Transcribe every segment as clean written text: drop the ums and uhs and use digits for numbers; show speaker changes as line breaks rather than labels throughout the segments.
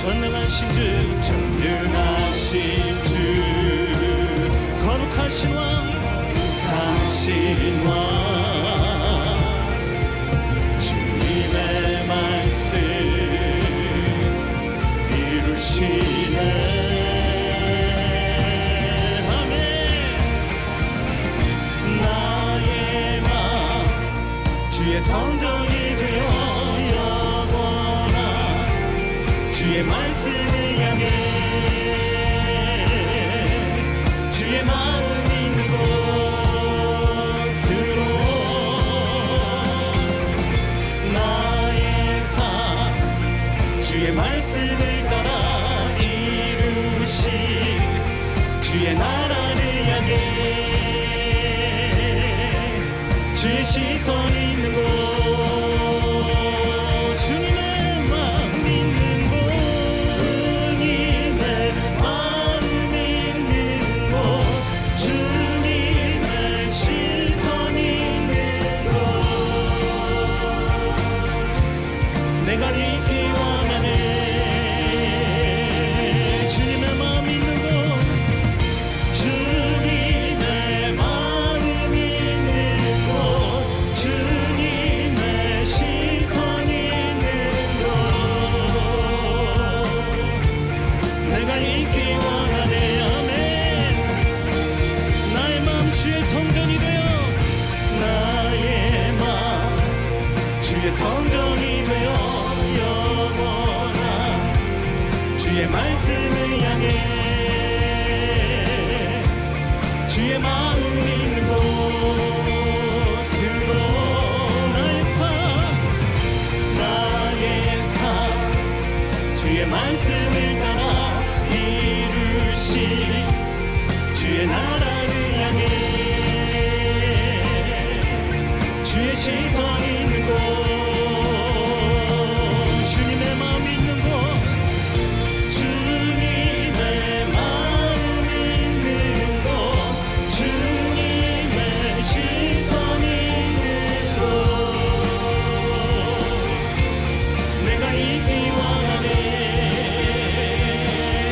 전능하신 주, 전능하신 주, 거룩하신 왕, 거룩하신 왕, 주님의 말씀 이루시네. 주의 성전이 되어 영원한 주의 말씀을 향해 주의 마음 있는 곳으로 나의 삶 주의 말씀을 따라 이루신 주의 나라를 향해 주의 시선이 있는 곳, 주님의 마음 있는 곳, 주님의 마음 있는 곳, 주님의 시선이 있는 곳, 내가 있기 원하네. 주님의 마음 있는 곳, 주님의 마음 있는 곳, 주님의 시선이 있는 곳, 내가 있기 원하네. 아멘. 나의 마음 주의 성전이 되어, 나의 마음 주의 성전이 되어 영원한 주의 말씀을 향해 주의 마음 있는 곳으로 나의 삶 주의 말씀을 따라 이루신 주의 나라를 향해 주의 시선이 있는 곳, 주님의 마음 있는 곳, 주님의 마음 있는 곳, 주님의 시선이 있는 곳, 내가 있기 원하네.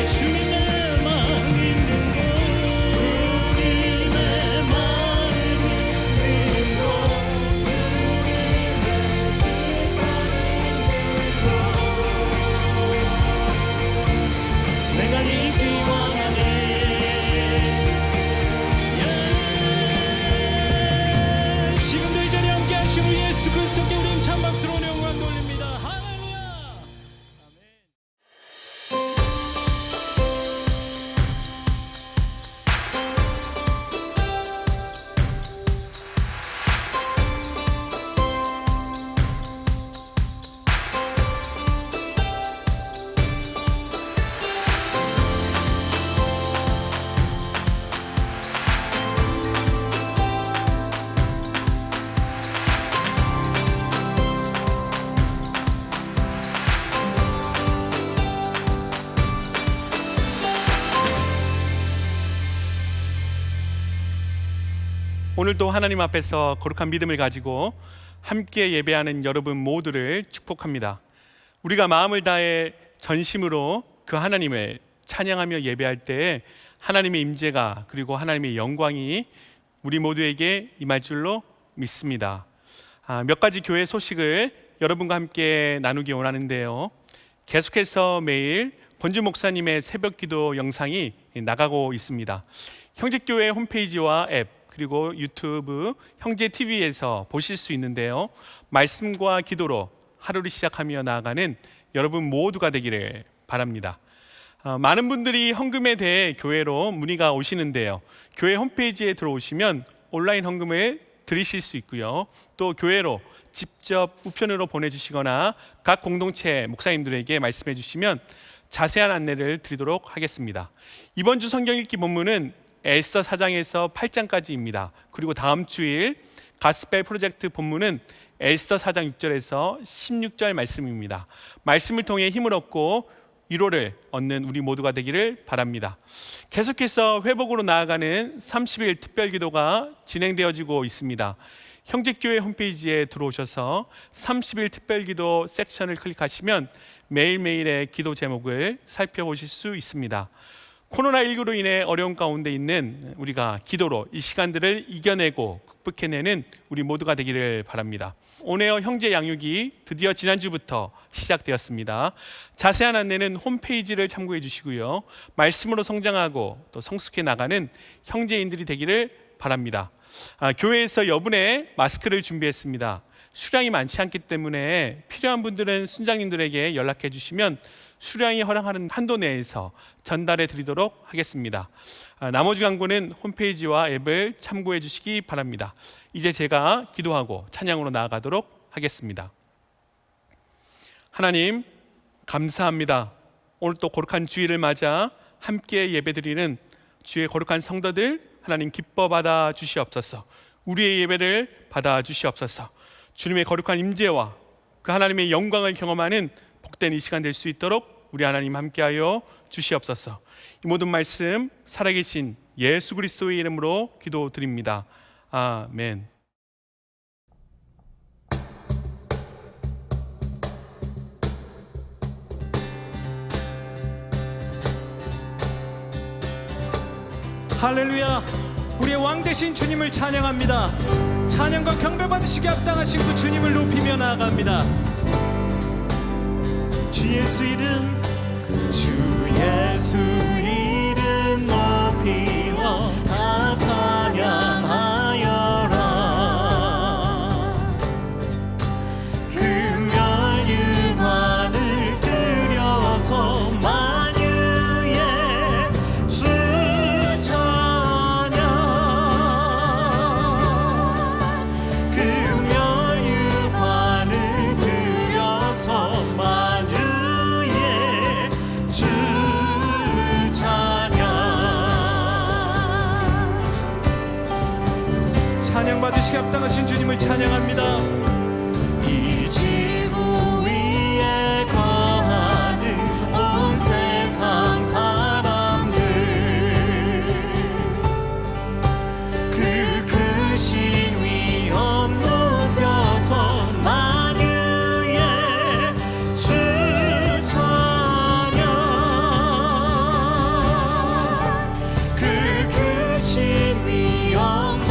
주님의 마음 있는 곳, 주님의 마음 있는 곳, 주님의 내가 있기 원하네. 지금도 이 자리에 함께 하신 우리 예수 그리스도께 우리는 찬박스러운 영광 돌립니다. 할렐루야. 오늘도 하나님 앞에서 거룩한 믿음을 가지고 함께 예배하는 여러분 모두를 축복합니다. 우리가 마음을 다해 전심으로 그 하나님을 찬양하며 예배할 때 하나님의 임재가 그리고 하나님의 영광이 우리 모두에게 임할 줄로 믿습니다. 몇 가지 교회 소식을 여러분과 함께 나누기 원하는데요. 계속해서 매일 본주 목사님의 새벽기도 영상이 나가고 있습니다. 형제교회 홈페이지와 앱 그리고 유튜브 형제 TV에서 보실 수 있는데요. 말씀과 기도로 하루를 시작하며 나아가는 여러분 모두가 되기를 바랍니다. 많은 분들이 헌금에 대해 교회로 문의가 오시는데요. 교회 홈페이지에 들어오시면 온라인 헌금을 드리실 수 있고요. 또 교회로 직접 우편으로 보내주시거나 각 공동체 목사님들에게 말씀해 주시면 자세한 안내를 드리도록 하겠습니다. 이번 주 성경 읽기 본문은 에스더 4장에서 8장까지입니다. 그리고 다음 주일 가스펠 프로젝트 본문은 에스더 4장 6절에서 16절 말씀입니다. 말씀을 통해 힘을 얻고 위로를 얻는 우리 모두가 되기를 바랍니다. 계속해서 회복으로 나아가는 30일 특별기도가 진행되어지고 있습니다. 형제교회 홈페이지에 들어오셔서 30일 특별기도 섹션을 클릭하시면 매일매일의 기도 제목을 살펴보실 수 있습니다. 코로나19로 인해 어려운 가운데 있는 우리가 기도로 이 시간들을 이겨내고 극복해내는 우리 모두가 되기를 바랍니다. 온에어 형제 양육이 드디어 지난주부터 시작되었습니다. 자세한 안내는 홈페이지를 참고해 주시고요, 말씀으로 성장하고 또 성숙해 나가는 형제인들이 되기를 바랍니다. 교회에서 여분의 마스크를 준비했습니다. 수량이 많지 않기 때문에 필요한 분들은 순장님들에게 연락해 주시면 수량이 허락하는 한도 내에서 전달해 드리도록 하겠습니다. 나머지 광고는 홈페이지와 앱을 참고해 주시기 바랍니다. 이제 제가 기도하고 찬양으로 나아가도록 하겠습니다. 하나님, 감사합니다. 오늘 또 거룩한 주일을 맞아 함께 예배드리는 주의 거룩한 성도들, 하나님 기뻐 받아 주시옵소서. 우리의 예배를 받아 주시옵소서. 주님의 거룩한 임재와 그 하나님의 영광을 경험하는 복된 이 시간 될 수 있도록 우리 하나님 함께하여 주시옵소서. 이 모든 말씀 살아계신 예수 그리스도의 이름으로 기도드립니다. 아멘.
할렐루야. 우리의 왕 되신 주님을 찬양합니다. 찬양과 경배 받으시기 합당하신 그 주님을 높이며 나아갑니다. 주 예수 이름, 주 예수 이름 높이어 다 찬양하여라. 금별 유관을 들여서 만유의 주 찬양. 금별 유관을 들여서 찬양받으시기 합당하신 주님을 찬양합니다. 이 지구 위에 거하는 온 세상 사람들, 그 크신 위엄 높여서 만유의 주 찬양. 그 크신 위엄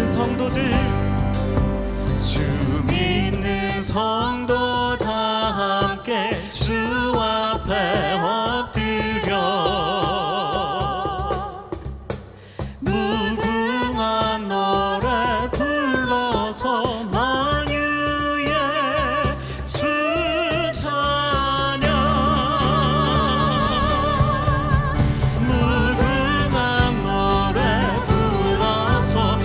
성도들, 주 믿는 성도 다 함께 주 앞에 엎드려 무궁한 노래 불러서 만유의 주 찬양. 무궁한 노래 불러서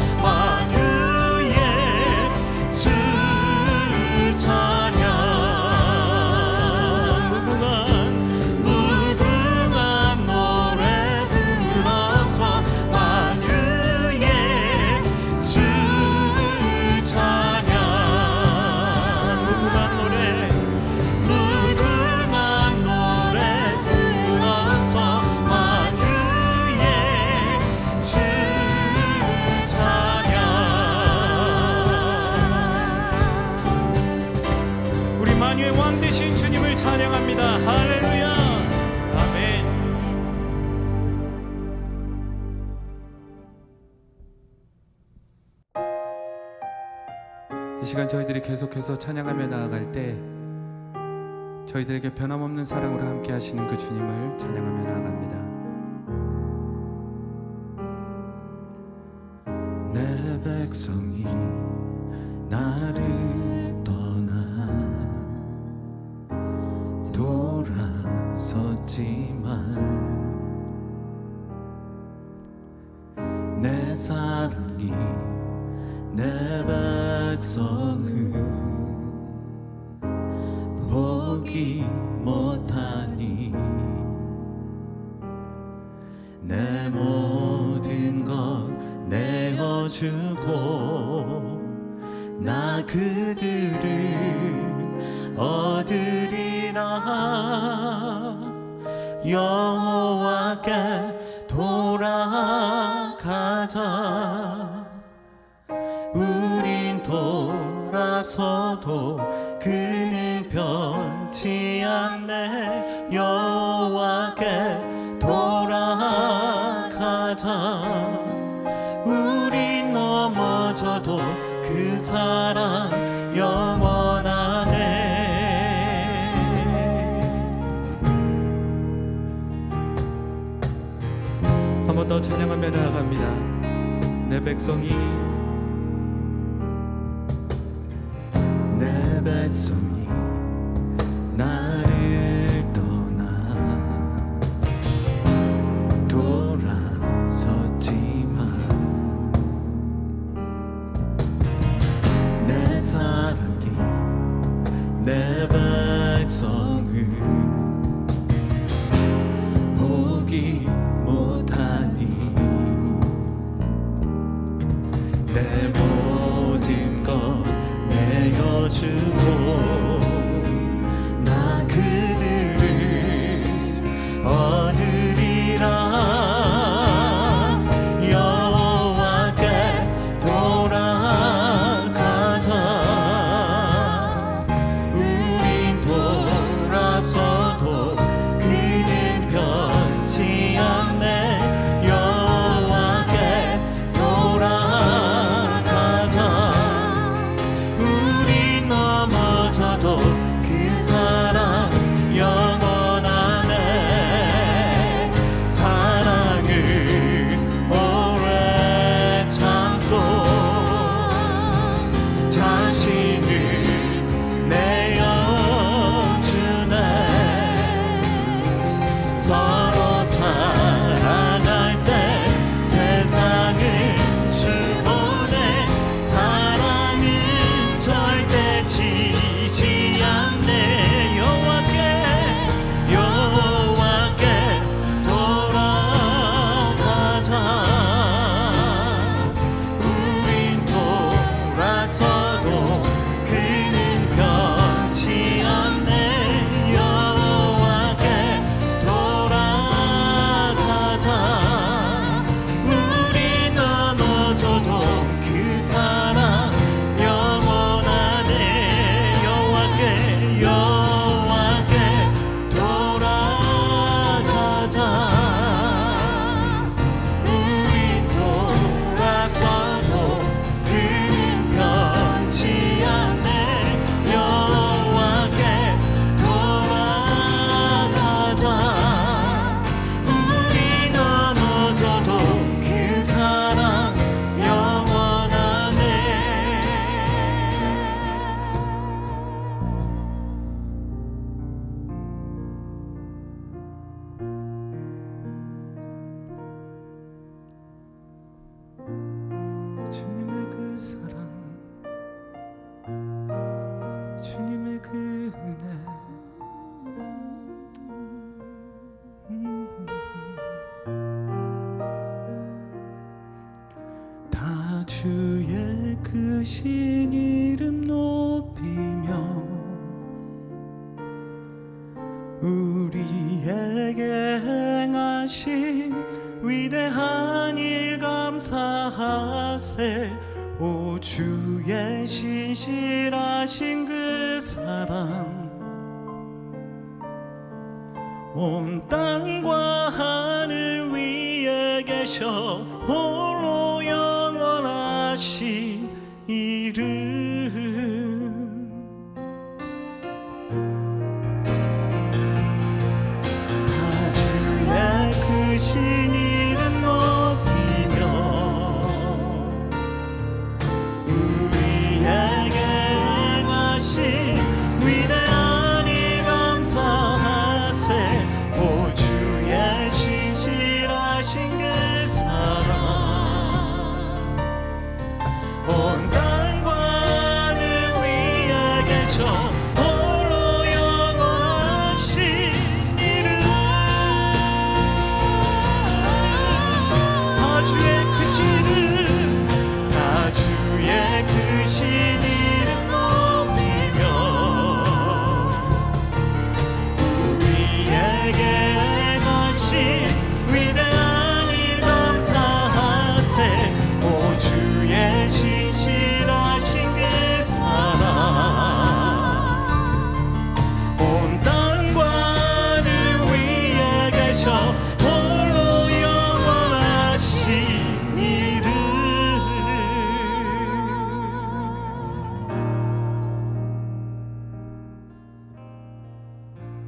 만유의 왕 되신 주님을 찬양합니다. 할렐루야. 아멘. 이 시간 저희들이 계속해서 찬양하며 나아갈 때 저희들에게 변함없는 사랑으로 함께 하시는 그 주님을 찬양하며 나아갑니다. 내 백성이 나를 돌아섰지만 내 사랑이 내 백성을 보기 못하니 내 모든 것 내어주고 나 그들을 얻으려고 여호와께 돌아가자. 우린 돌아서도 그는 변치 않네. 여호와께 돌아가자. 우린 넘어져도 그 사랑 영원하네. 한 번 더 찬양하며 나아갑니다. 내 백성이 나를 떠나 돌아섰지만 내 사랑이 내 백성을 보기 못하니 내 모든 것 내어주고 나 그들을 얻으리라. 여호와께 돌아가자. 우린 돌아서도 그는 변치 않네. 여호와께 돌아가자. 우린 넘어져도 그 사랑 영원하네. 사랑을 오래 참고 자신을 내어주네. 서로 사랑할 때 세상을 주보내. 사랑은 절대 지지 않네. 여호와께 돌아가자. 우린 돌아서도 그는 변치 않네. 여호와께 돌아가자. 우린 넘어져도 그 사랑 영원하네. 여호와께 돌아가자. 우린 돌아서도 그는 변치 않네. 여호와께 돌아가자. 우린 넘어져도 그 사랑 영원하네. 주님의 그 사랑, 주님의 그 은혜, 다 주의 크신 이름 높이며 우리에게 행하신 위대한 일 감사하세. 오 주의 신실하신 그 사랑 온 땅과 하늘 위에 계셔 홀로 영원하신 이름. 다 주의 크신 이름 높이며 우리에게 행하신 위대한 일 감사하세. 오 주의 신실하신 그 사랑 온 땅과 하늘 위에 계셔 홀로 영원하신 이름.
계셔 홀로 영원하신 이름.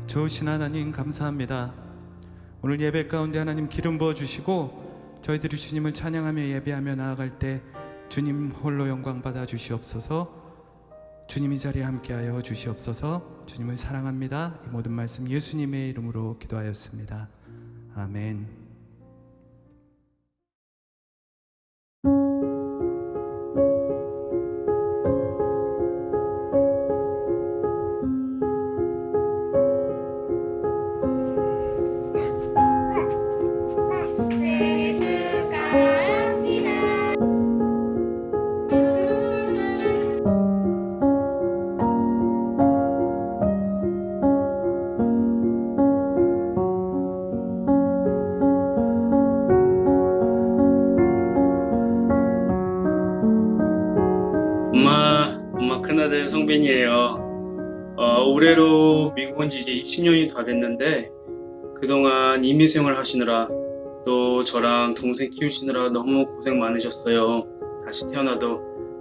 좋으신 하나님 감사합니다. 오늘 예배 가운데 하나님 기름 부어주시고 저희들이 주님을 찬양하며 예배하며 나아갈 때 주님 홀로 영광 받아 주시옵소서. 주님 이 자리에 함께하여 주시옵소서. 주님을 사랑합니다. 이 모든 말씀 예수님의 이름으로 기도하였습니다. 아멘.
엄마 큰아들 성빈이에요. 올해로 미국 온 지 이제 20년이 다 됐는데 그동안 이민생활 하시느라 또 저랑 동생 키우시느라 너무 고생 많으셨어요. 다시 태어나도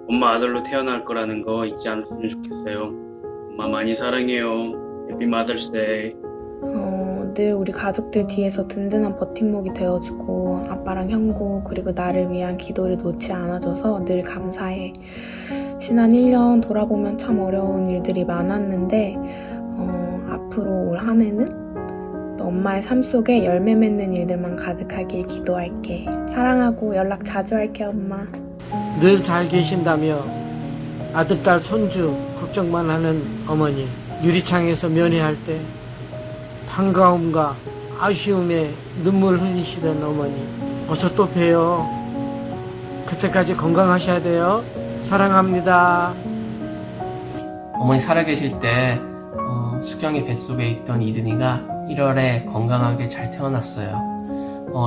엄마 아들로 태어날 거라는 거 잊지 않았으면 좋겠어요. 엄마 많이 사랑해요. Happy Mother's Day.
늘 우리 가족들 뒤에서 든든한 버팀목이 되어주고 아빠랑 형부 그리고 나를 위한 기도를 놓지 않아줘서 늘 감사해. 지난 1년 돌아보면 참 어려운 일들이 많았는데 앞으로 올 한 해는 또 엄마의 삶 속에 열매 맺는 일들만 가득하길 기도할게. 사랑하고 연락 자주 할게 엄마.
늘 잘 계신다며 아들, 딸, 손주 걱정만 하는 어머니, 유리창에서 면회할 때 반가움과 아쉬움에 눈물 흘리시던 어머니, 어서 또 봬요. 그때까지 건강하셔야 돼요. 사랑합니다.
어머니 살아계실 때 수경이 뱃속에 있던 이든이가 1월에 건강하게 잘 태어났어요.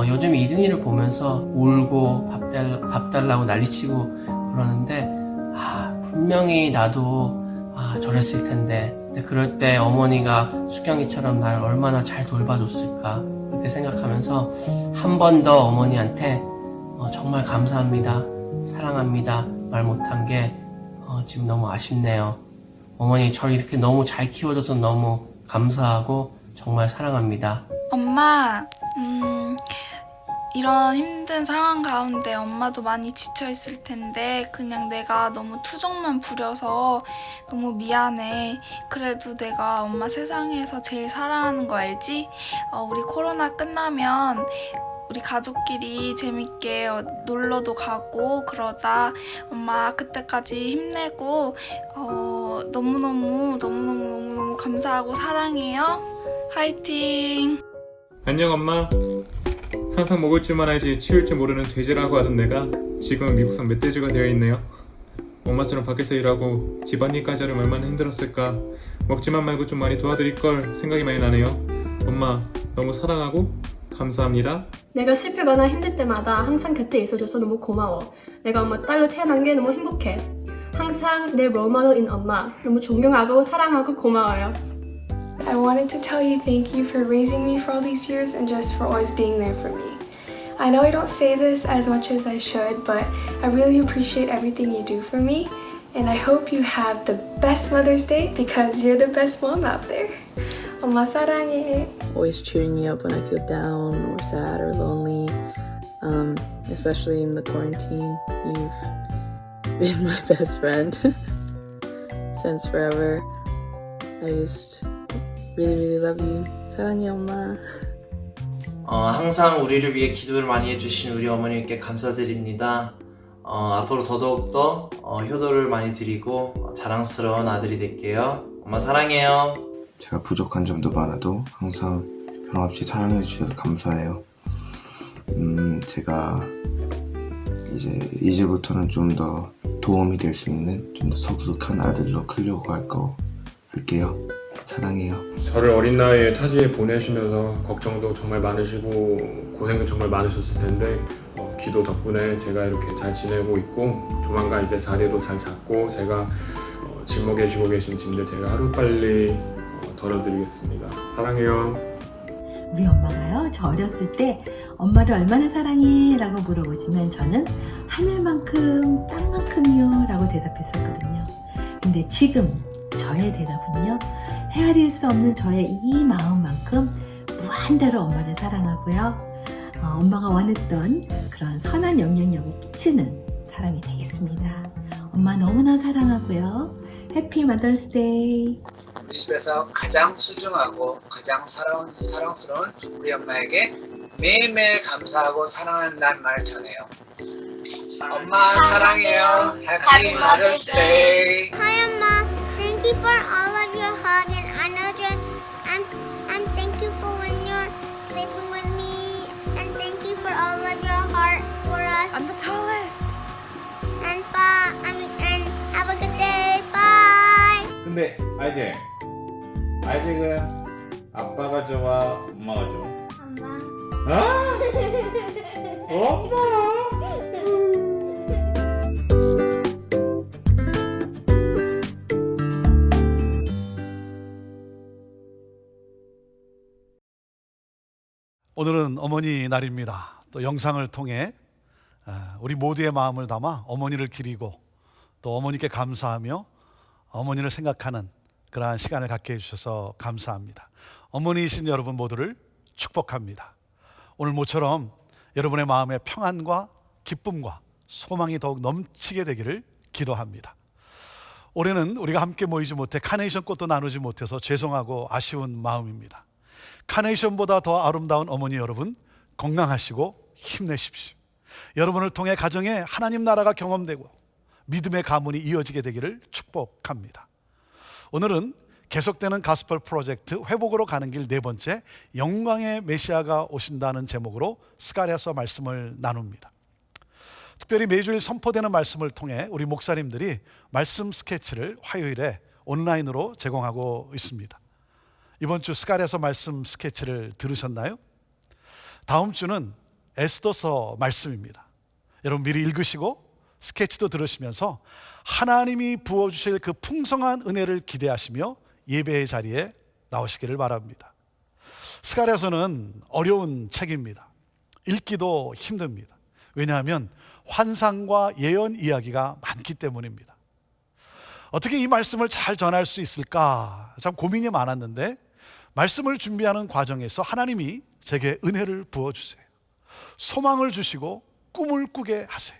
요즘 이든이를 보면서 울고 밥 달라고 난리치고 그러는데 분명히 나도 저랬을 텐데 근데 그럴 때 어머니가 수경이처럼 날 얼마나 잘 돌봐줬을까 이렇게 생각하면서 한 번 더 어머니한테 정말 감사합니다, 사랑합니다 말 못한 게 지금 너무 아쉽네요. 어머니 저를 이렇게 너무 잘 키워줘서 너무 감사하고 정말 사랑합니다.
엄마, 이런 힘든 상황 가운데 엄마도 많이 지쳐있을 텐데 그냥 내가 너무 투정만 부려서 너무 미안해. 그래도 내가 엄마 세상에서 제일 사랑하는 거 알지? 우리 코로나 끝나면 우리 가족끼리 재밌게 놀러도 가고 그러자. 엄마 그때까지 힘내고 너무너무 감사하고 사랑해요. 화이팅!
안녕 엄마. 항상 먹을 줄만 알지 치울 줄 모르는 돼지라고 하던 내가 지금은 미국산 멧돼지가 되어 있네요. 엄마처럼 밖에서 일하고 집안일까지 하려면 얼마나 힘들었을까. 먹지만 말고 좀 많이 도와드릴 걸 생각이 많이 나네요. 엄마 너무 사랑하고 감사합니다.
내가 슬프거나 힘들 때마다 항상 곁에 있어줘서 너무 고마워. 내가 엄마 딸로 태어난 게 너무 행복해. 항상 내 롤모델인 엄마 너무 존경하고 사랑하고 고마워요.
I wanted to tell you thank you for raising me for all these years and just for always being there for me. I know I don't say this as much as I should, but I really appreciate everything you do for me, and I hope you have the best Mother's Day because you're the best mom out there. 엄마 사랑해.
Always cheering me up when I feel down or sad or lonely, especially in the quarantine. You've been my best friend since forever. I just really love you. 사랑해 엄마.
항상 우리를 위해 기도를 많이 해주신 우리 어머님께 감사드립니다. 앞으로 더더욱더 효도를 많이 드리고 자랑스러운 아들이 될게요. 엄마 사랑해요.
제가 부족한 점도 많아도 항상 변함없이 사랑해 주셔서 감사해요. 제가 이제부터는 좀 더 도움이 될 수 있는 좀 더 성숙한 아들로 크려고 할게요. 사랑해요.
저를 어린 나이에 타지에 보내시면서 걱정도 정말 많으시고 고생도 정말 많으셨을 텐데 기도 덕분에 제가 이렇게 잘 지내고 있고 조만간 이제 자리도 잘 잡고 제가 짊어게 지고 계신 짐들 제가 하루빨리 덜어드리겠습니다. 사랑해요.
우리 엄마가요, 저 어렸을 때 엄마를 얼마나 사랑해? 라고 물어보시면 저는 하늘만큼, 땅만큼이요 라고 대답했었거든요. 근데 지금 저의 대답은요, 헤아릴 수 없는 저의 이 마음만큼 무한대로 엄마를 사랑하고요. 엄마가 원했던 그런 선한 영향력을 끼치는 사람이 되겠습니다. 엄마 너무나 사랑하고요. 해피 마더스데이.
우리 집에서 가장 소중하고 가장 사랑스러운 우리 엄마에게 매일매일 감사하고 사랑한다는 말을 전해요. 엄마 사랑해요. Happy Mother's Day.
Hi, Amma. Thank you for all of your hug, and I know that I'm thankful for when you're sleeping with me, and thank you for all of your heart for us. I'm the tallest. And bye. And have a good day. Bye.
근데 아이잭은 아빠가 좋아, 엄마가 좋아?
엄마.
아? 엄마?
오늘은 어머니 날입니다. 또 영상을 통해 우리 모두의 마음을 담아 어머니를 기리고 또 어머니께 감사하며 어머니를 생각하는 그러한 시간을 갖게 해주셔서 감사합니다. 어머니이신 여러분 모두를 축복합니다. 오늘 모처럼 여러분의 마음에 평안과 기쁨과 소망이 더욱 넘치게 되기를 기도합니다. 올해는 우리가 함께 모이지 못해 카네이션 꽃도 나누지 못해서 죄송하고 아쉬운 마음입니다. 카네이션보다 더 아름다운 어머니 여러분, 건강하시고 힘내십시오. 여러분을 통해 가정에 하나님 나라가 경험되고 믿음의 가문이 이어지게 되기를 축복합니다. 오늘은 계속되는 가스펠 프로젝트 회복으로 가는 길 네 번째, 영광의 메시아가 오신다는 제목으로 스가랴서 말씀을 나눕니다. 특별히 매주일 선포되는 말씀을 통해 우리 목사님들이 말씀 스케치를 화요일에 온라인으로 제공하고 있습니다. 이번 주 스가랴서 말씀 스케치를 들으셨나요? 다음 주는 에스더서 말씀입니다. 여러분 미리 읽으시고 스케치도 들으시면서 하나님이 부어주실 그 풍성한 은혜를 기대하시며 예배의 자리에 나오시기를 바랍니다. 스가랴서는 어려운 책입니다. 읽기도 힘듭니다. 왜냐하면 환상과 예언 이야기가 많기 때문입니다. 어떻게 이 말씀을 잘 전할 수 있을까 참 고민이 많았는데 말씀을 준비하는 과정에서 하나님이 제게 은혜를 부어주세요. 소망을 주시고 꿈을 꾸게 하세요.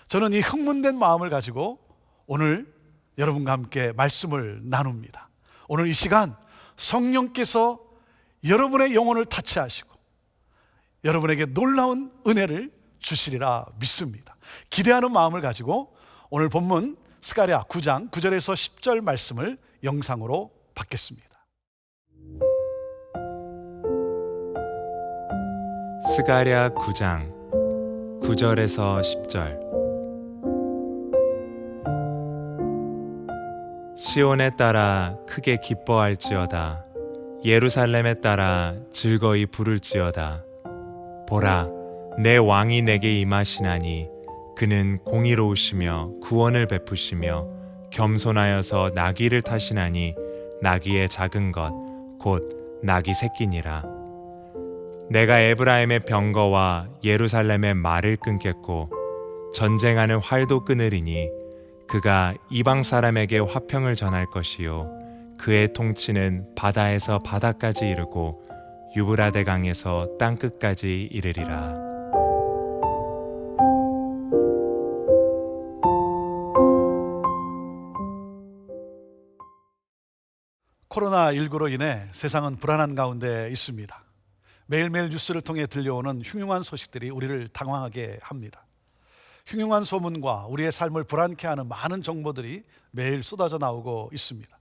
저는 이 흥분된 마음을 가지고 오늘 여러분과 함께 말씀을 나눕니다. 오늘 이 시간 성령께서 여러분의 영혼을 타치하시고 여러분에게 놀라운 은혜를 주시리라 믿습니다. 기대하는 마음을 가지고 오늘 본문 스가랴 9장 9절에서 10절 말씀을 영상으로 받겠습니다.
스가랴 9장 9절에서 10절. 시온에 따라 크게 기뻐할지어다. 예루살렘에 따라 즐거이 부를지어다. 보라, 내 왕이 내게 임하시나니 그는 공의로우시며 구원을 베푸시며 겸손하여서 나귀를 타시나니 나귀의 작은 것 곧 나귀 새끼니라. 내가 에브라임의 병거와 예루살렘의 말을 끊겠고 전쟁하는 활도 끊으리니 그가 이방 사람에게 화평을 전할 것이요 그의 통치는 바다에서 바다까지 이르고 유브라데 강에서 땅끝까지 이르리라.
코로나19로 인해 세상은 불안한 가운데 있습니다. 매일매일 뉴스를 통해 들려오는 흉흉한 소식들이 우리를 당황하게 합니다. 흉흉한 소문과 우리의 삶을 불안케 하는 많은 정보들이 매일 쏟아져 나오고 있습니다.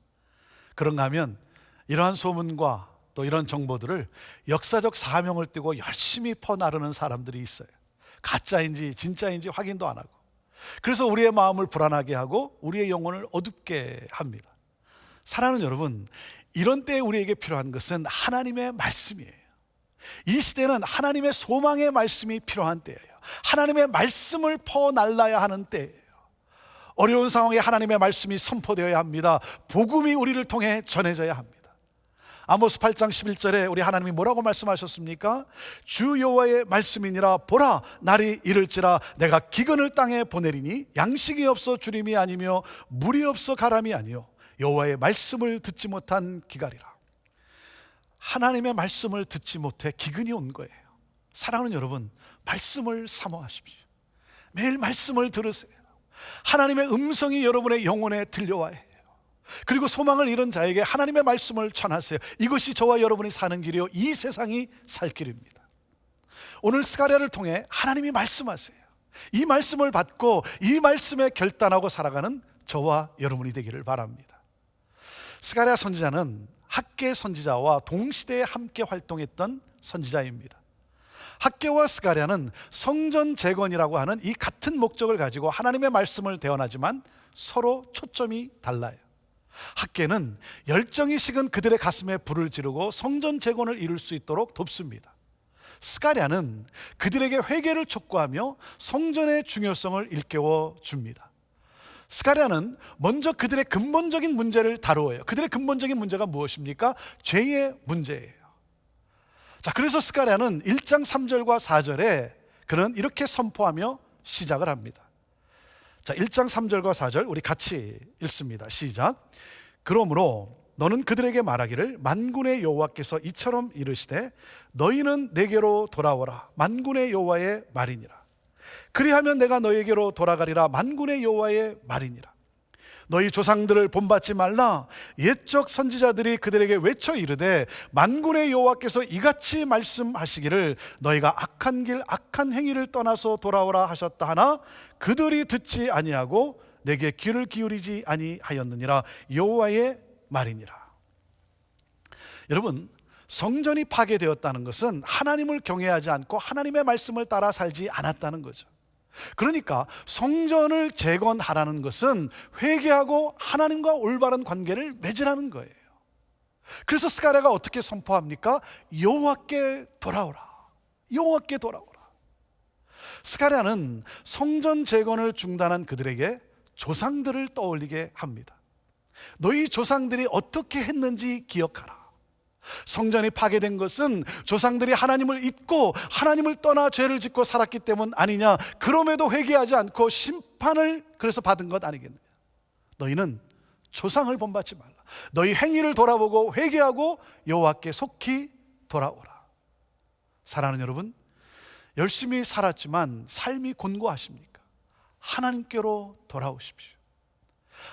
그런가 하면 이러한 소문과 또 이런 정보들을 역사적 사명을 띠고 열심히 퍼나르는 사람들이 있어요. 가짜인지 진짜인지 확인도 안 하고. 그래서 우리의 마음을 불안하게 하고 우리의 영혼을 어둡게 합니다. 사랑하는 여러분, 이런 때에 우리에게 필요한 것은 하나님의 말씀이에요. 이 시대는 하나님의 소망의 말씀이 필요한 때예요. 하나님의 말씀을 퍼날라야 하는 때예요. 어려운 상황에 하나님의 말씀이 선포되어야 합니다. 복음이 우리를 통해 전해져야 합니다. 아모스 8장 11절에 우리 하나님이 뭐라고 말씀하셨습니까? 주 여호와의 말씀이니라. 보라, 날이 이를지라 내가 기근을 땅에 보내리니 양식이 없어 주림이 아니며 물이 없어 가람이 아니요 여호와의 말씀을 듣지 못한 기갈이라. 하나님의 말씀을 듣지 못해 기근이 온 거예요. 사랑하는 여러분, 말씀을 사모하십시오. 매일 말씀을 들으세요. 하나님의 음성이 여러분의 영혼에 들려와야 해요. 그리고 소망을 잃은 자에게 하나님의 말씀을 전하세요. 이것이 저와 여러분이 사는 길이요 이 세상이 살 길입니다. 오늘 스가랴를 통해 하나님이 말씀하세요. 이 말씀을 받고 이 말씀에 결단하고 살아가는 저와 여러분이 되기를 바랍니다. 스가랴 선지자는 학개 선지자와 동시대에 함께 활동했던 선지자입니다. 학개와 스가랴는 성전 재건이라고 하는 이 같은 목적을 가지고 하나님의 말씀을 대언하지만 서로 초점이 달라요. 학개는 열정이 식은 그들의 가슴에 불을 지르고 성전 재건을 이룰 수 있도록 돕습니다. 스가랴는 그들에게 회개를 촉구하며 성전의 중요성을 일깨워 줍니다. 스가랴는 먼저 그들의 근본적인 문제를 다루어요. 그들의 근본적인 문제가 무엇입니까? 죄의 문제예요. 자, 그래서 스가랴는 1장 3절과 4절에 그는 이렇게 선포하며 시작을 합니다. 자, 1장 3절과 4절 우리 같이 읽습니다. 시작. 그러므로 너는 그들에게 말하기를 만군의 여호와께서 이처럼 이르시되 너희는 내게로 돌아오라. 만군의 여호와의 말이니라. 그리하면 내가 너희에게로 돌아가리라. 만군의 여호와의 말이니라. 너희 조상들을 본받지 말라. 옛적 선지자들이 그들에게 외쳐 이르되 만군의 여호와께서 이같이 말씀하시기를 너희가 악한 길 악한 행위를 떠나서 돌아오라 하셨다 하나 그들이 듣지 아니하고 내게 귀를 기울이지 아니하였느니라. 여호와의 말이니라. 여러분, 성전이 파괴되었다는 것은 하나님을 경외하지 않고 하나님의 말씀을 따라 살지 않았다는 거죠. 그러니까 성전을 재건하라는 것은 회개하고 하나님과 올바른 관계를 맺으라는 거예요. 그래서 스가랴가 어떻게 선포합니까? 여호와께 돌아오라. 여호와께 돌아오라. 스가랴는 성전 재건을 중단한 그들에게 조상들을 떠올리게 합니다. 너희 조상들이 어떻게 했는지 기억하라. 성전이 파괴된 것은 조상들이 하나님을 잊고 하나님을 떠나 죄를 짓고 살았기 때문 아니냐. 그럼에도 회개하지 않고 심판을 그래서 받은 것 아니겠느냐. 너희는 조상을 본받지 말라. 너희 행위를 돌아보고 회개하고 여호와께 속히 돌아오라. 사랑하는 여러분, 열심히 살았지만 삶이 곤고하십니까? 하나님께로 돌아오십시오.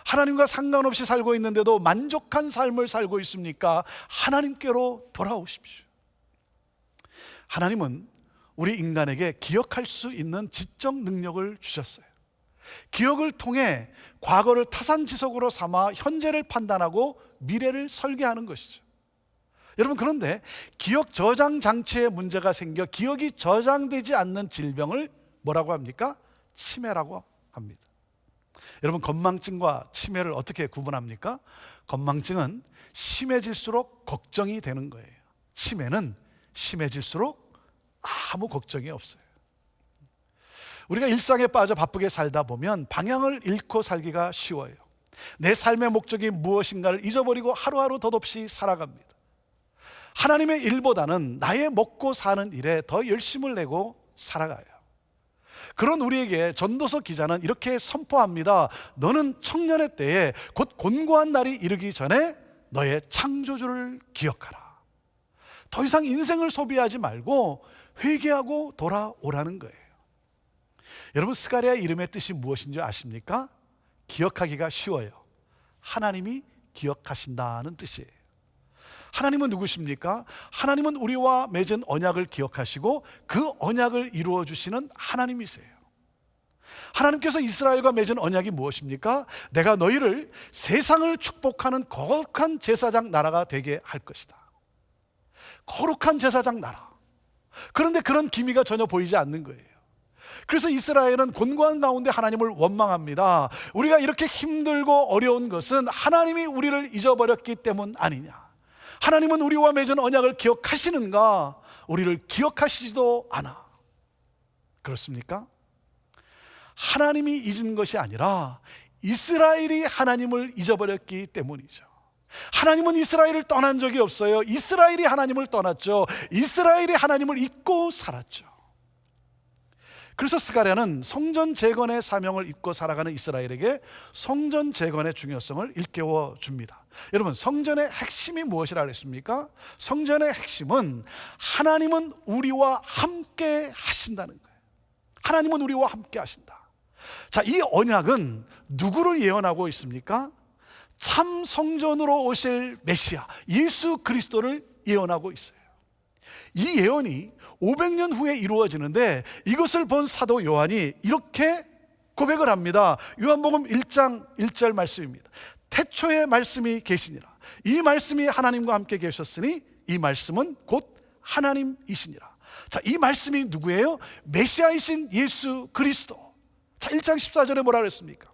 하나님과 상관없이 살고 있는데도 만족한 삶을 살고 있습니까? 하나님께로 돌아오십시오. 하나님은 우리 인간에게 기억할 수 있는 지적 능력을 주셨어요. 기억을 통해 과거를 타산지석으로 삼아 현재를 판단하고 미래를 설계하는 것이죠. 여러분, 그런데 기억 저장 장치에 문제가 생겨 기억이 저장되지 않는 질병을 뭐라고 합니까? 치매라고 합니다. 여러분, 건망증과 치매를 어떻게 구분합니까? 건망증은 심해질수록 걱정이 되는 거예요. 치매는 심해질수록 아무 걱정이 없어요. 우리가 일상에 빠져 바쁘게 살다 보면 방향을 잃고 살기가 쉬워요. 내 삶의 목적이 무엇인가를 잊어버리고 하루하루 덧없이 살아갑니다. 하나님의 일보다는 나의 먹고 사는 일에 더 열심을 내고 살아가요. 그런 우리에게 전도서 기자는 이렇게 선포합니다. 너는 청년의 때에 곧 곤고한 날이 이르기 전에 너의 창조주를 기억하라. 더 이상 인생을 소비하지 말고 회개하고 돌아오라는 거예요. 여러분, 스가랴의 이름의 뜻이 무엇인지 아십니까? 기억하기가 쉬워요. 하나님이 기억하신다는 뜻이에요. 하나님은 누구십니까? 하나님은 우리와 맺은 언약을 기억하시고 그 언약을 이루어 주시는 하나님이세요. 하나님께서 이스라엘과 맺은 언약이 무엇입니까? 내가 너희를 세상을 축복하는 거룩한 제사장 나라가 되게 할 것이다. 거룩한 제사장 나라. 그런데 그런 기미가 전혀 보이지 않는 거예요. 그래서 이스라엘은 곤고한 가운데 하나님을 원망합니다. 우리가 이렇게 힘들고 어려운 것은 하나님이 우리를 잊어버렸기 때문 아니냐. 하나님은 우리와 맺은 언약을 기억하시는가? 우리를 기억하시지도 않아. 그렇습니까? 하나님이 잊은 것이 아니라 이스라엘이 하나님을 잊어버렸기 때문이죠. 하나님은 이스라엘을 떠난 적이 없어요. 이스라엘이 하나님을 떠났죠. 이스라엘이 하나님을 잊고 살았죠. 그래서 스가랴는 성전 재건의 사명을 잊고 살아가는 이스라엘에게 성전 재건의 중요성을 일깨워 줍니다. 여러분, 성전의 핵심이 무엇이라 그랬습니까? 성전의 핵심은 하나님은 우리와 함께 하신다는 거예요. 하나님은 우리와 함께 하신다. 자, 이 언약은 누구를 예언하고 있습니까? 참 성전으로 오실 메시아 예수 그리스도를 예언하고 있어요. 이 예언이 500년 후에 이루어지는데 이것을 본 사도 요한이 이렇게 고백을 합니다. 요한복음 1장 1절 말씀입니다. 태초에 말씀이 계시니라. 이 말씀이 하나님과 함께 계셨으니 이 말씀은 곧 하나님이시니라. 자, 이 말씀이 누구예요? 메시아이신 예수 그리스도. 자, 1장 14절에 뭐라 그랬습니까?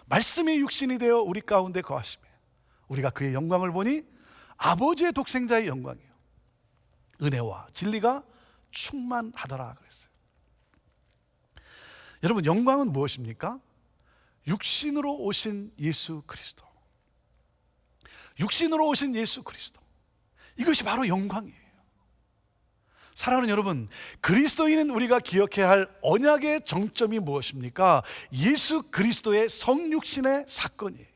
말씀이 육신이 되어 우리 가운데 거하시며 우리가 그의 영광을 보니 아버지의 독생자의 영광이요 은혜와 진리가 충만하더라 그랬어요. 여러분, 영광은 무엇입니까? 육신으로 오신 예수 그리스도. 육신으로 오신 예수 그리스도. 이것이 바로 영광이에요. 사랑하는 여러분, 그리스도인은 우리가 기억해야 할 언약의 정점이 무엇입니까? 예수 그리스도의 성육신의 사건이에요.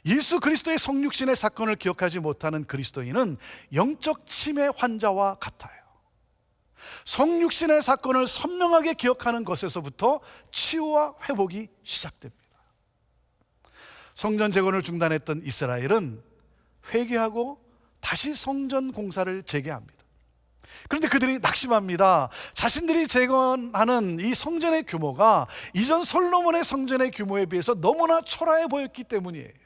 예수 그리스도의 성육신의 사건을 기억하지 못하는 그리스도인은 영적 치매 환자와 같아요. 성육신의 사건을 선명하게 기억하는 것에서부터 치유와 회복이 시작됩니다. 성전 재건을 중단했던 이스라엘은 회개하고 다시 성전 공사를 재개합니다. 그런데 그들이 낙심합니다. 자신들이 재건하는 이 성전의 규모가 이전 솔로몬의 성전의 규모에 비해서 너무나 초라해 보였기 때문이에요.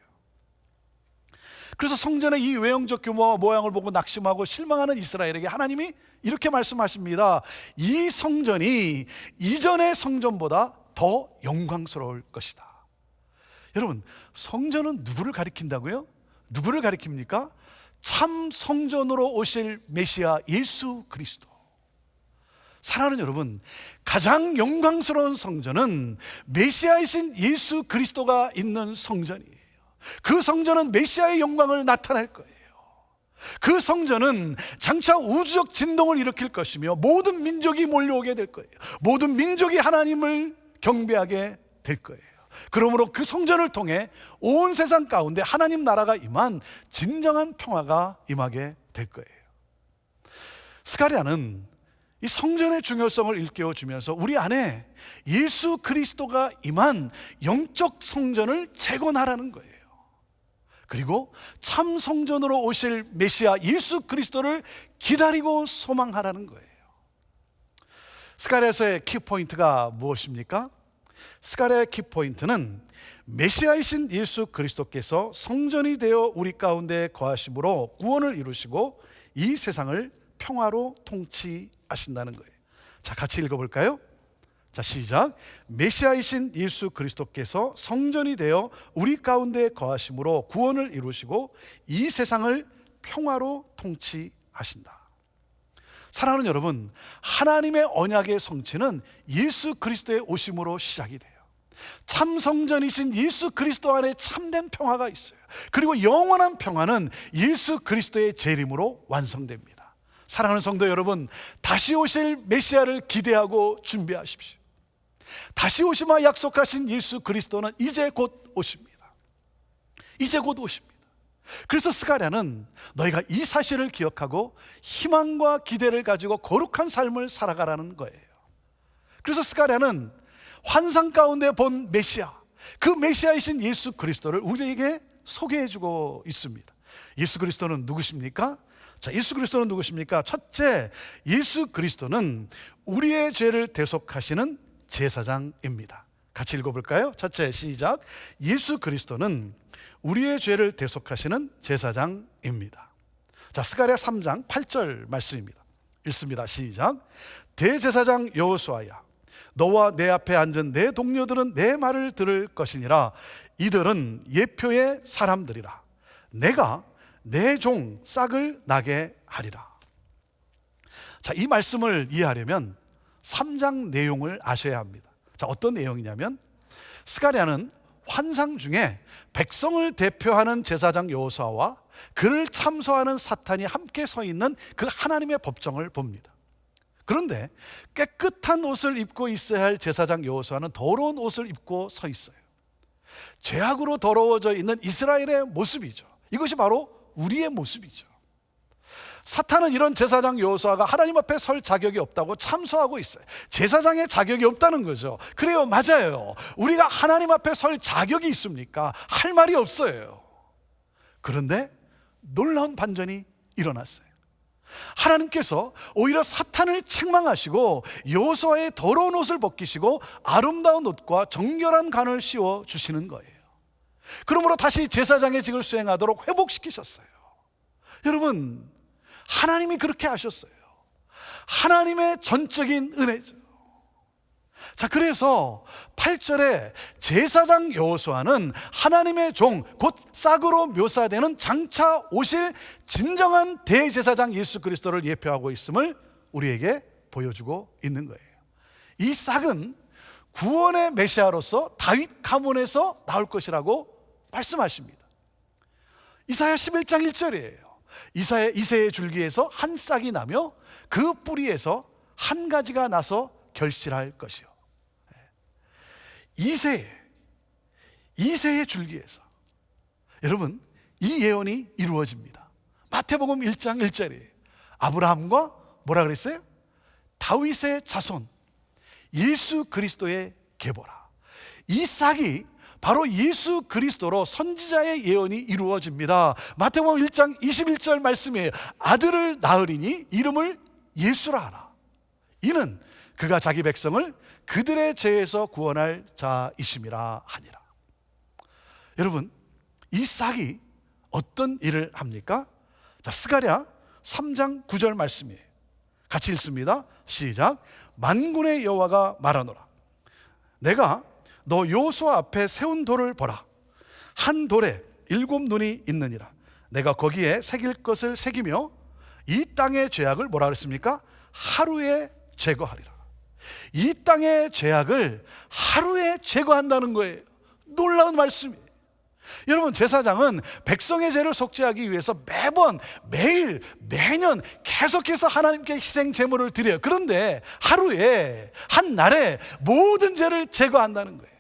그래서 성전의 이 외형적 규모와 모양을 보고 낙심하고 실망하는 이스라엘에게 하나님이 이렇게 말씀하십니다. 이 성전이 이전의 성전보다 더 영광스러울 것이다. 여러분, 성전은 누구를 가리킨다고요? 누구를 가리킵니까? 참 성전으로 오실 메시아 예수 그리스도. 사랑하는 여러분, 가장 영광스러운 성전은 메시아이신 예수 그리스도가 있는 성전이에요. 그 성전은 메시아의 영광을 나타낼 거예요. 그 성전은 장차 우주적 진동을 일으킬 것이며 모든 민족이 몰려오게 될 거예요. 모든 민족이 하나님을 경배하게 될 거예요. 그러므로 그 성전을 통해 온 세상 가운데 하나님 나라가 임한 진정한 평화가 임하게 될 거예요. 스가랴는 이 성전의 중요성을 일깨워주면서 우리 안에 예수 그리스도가 임한 영적 성전을 재건하라는 거예요. 그리고 참 성전으로 오실 메시아 예수 그리스도를 기다리고 소망하라는 거예요. 스가랴서의 키포인트가 무엇입니까? 스가랴의 키포인트는 메시아이신 예수 그리스도께서 성전이 되어 우리 가운데 거하심으로 구원을 이루시고 이 세상을 평화로 통치하신다는 거예요. 자, 같이 읽어볼까요? 자, 시작. 메시아이신 예수 그리스도께서 성전이 되어 우리 가운데 거하심으로 구원을 이루시고 이 세상을 평화로 통치하신다. 사랑하는 여러분, 하나님의 언약의 성취는 예수 그리스도의 오심으로 시작이 돼요. 참 성전이신 예수 그리스도 안에 참된 평화가 있어요. 그리고 영원한 평화는 예수 그리스도의 재림으로 완성됩니다. 사랑하는 성도 여러분, 다시 오실 메시아를 기대하고 준비하십시오. 다시 오시마 약속하신 예수 그리스도는 이제 곧 오십니다. 이제 곧 오십니다. 그래서 스가랴는 너희가 이 사실을 기억하고 희망과 기대를 가지고 거룩한 삶을 살아가라는 거예요. 그래서 스가랴는 환상 가운데 본 메시아, 그 메시아이신 예수 그리스도를 우리에게 소개해주고 있습니다. 예수 그리스도는 누구십니까? 자, 예수 그리스도는 누구십니까? 첫째, 예수 그리스도는 우리의 죄를 대속하시는 제사장입니다. 같이 읽어볼까요? 첫째, 시작. 예수 그리스도는 우리의 죄를 대속하시는 제사장입니다. 자, 스가랴 3장 8절 말씀입니다. 읽습니다. 시작. 대제사장 여호수아야, 너와 내 앞에 앉은 내 동료들은 내 말을 들을 것이니라. 이들은 예표의 사람들이라. 내가 내 종 싹을 나게 하리라. 자, 이 말씀을 이해하려면 3장 내용을 아셔야 합니다. 자, 어떤 내용이냐면 스가랴는 환상 중에 백성을 대표하는 제사장 여호수아와 그를 참소하는 사탄이 함께 서 있는 그 하나님의 법정을 봅니다. 그런데 깨끗한 옷을 입고 있어야 할 제사장 여호수아는 더러운 옷을 입고 서 있어요. 죄악으로 더러워져 있는 이스라엘의 모습이죠. 이것이 바로 우리의 모습이죠. 사탄은 이런 제사장 여호수아가 하나님 앞에 설 자격이 없다고 참소하고 있어요. 제사장의 자격이 없다는 거죠. 그래요, 맞아요. 우리가 하나님 앞에 설 자격이 있습니까? 할 말이 없어요. 그런데 놀라운 반전이 일어났어요. 하나님께서 오히려 사탄을 책망하시고 여호수아의 더러운 옷을 벗기시고 아름다운 옷과 정결한 간을 씌워 주시는 거예요. 그러므로 다시 제사장의 직을 수행하도록 회복시키셨어요. 여러분, 하나님이 그렇게 하셨어요. 하나님의 전적인 은혜죠. 자, 그래서 8절에 제사장 여호수아는 하나님의 종, 곧 싹으로 묘사되는 장차 오실 진정한 대제사장 예수 그리스도를 예표하고 있음을 우리에게 보여주고 있는 거예요. 이 싹은 구원의 메시아로서 다윗 가문에서 나올 것이라고 말씀하십니다. 이사야 11장 1절이에요. 이새의 줄기에서 한 싹이 나며 그 뿌리에서 한 가지가 나서 결실할 것이요. 이새의 줄기에서, 여러분, 이 예언이 이루어집니다. 마태복음 1장 1절이에요. 아브라함과 뭐라 그랬어요? 다윗의 자손 예수 그리스도의 계보라. 이 싹이 바로 예수 그리스도로 선지자의 예언이 이루어집니다. 마태복음 1장 21절 말씀이에요. 아들을 낳으리니 이름을 예수라 하라. 이는 그가 자기 백성을 그들의 죄에서 구원할 자이심이라 하니라. 여러분, 이 싹이 어떤 일을 합니까? 자, 스가랴 3장 9절 말씀이에요. 같이 읽습니다. 시작. 만군의 여호와가 말하노라. 내가 너 여호수아 앞에 세운 돌을 보라. 한 돌에 7 눈이 있느니라. 내가 거기에 새길 것을 새기며 이 땅의 죄악을 뭐라 그랬습니까? 하루에 제거하리라. 이 땅의 죄악을 하루에 제거한다는 거예요. 놀라운 말씀이에요. 여러분, 제사장은 백성의 죄를 속죄하기 위해서 매번, 매일, 매년 계속해서 하나님께 희생 제물을 드려요. 그런데 하루에, 한 날에 모든 죄를 제거한다는 거예요.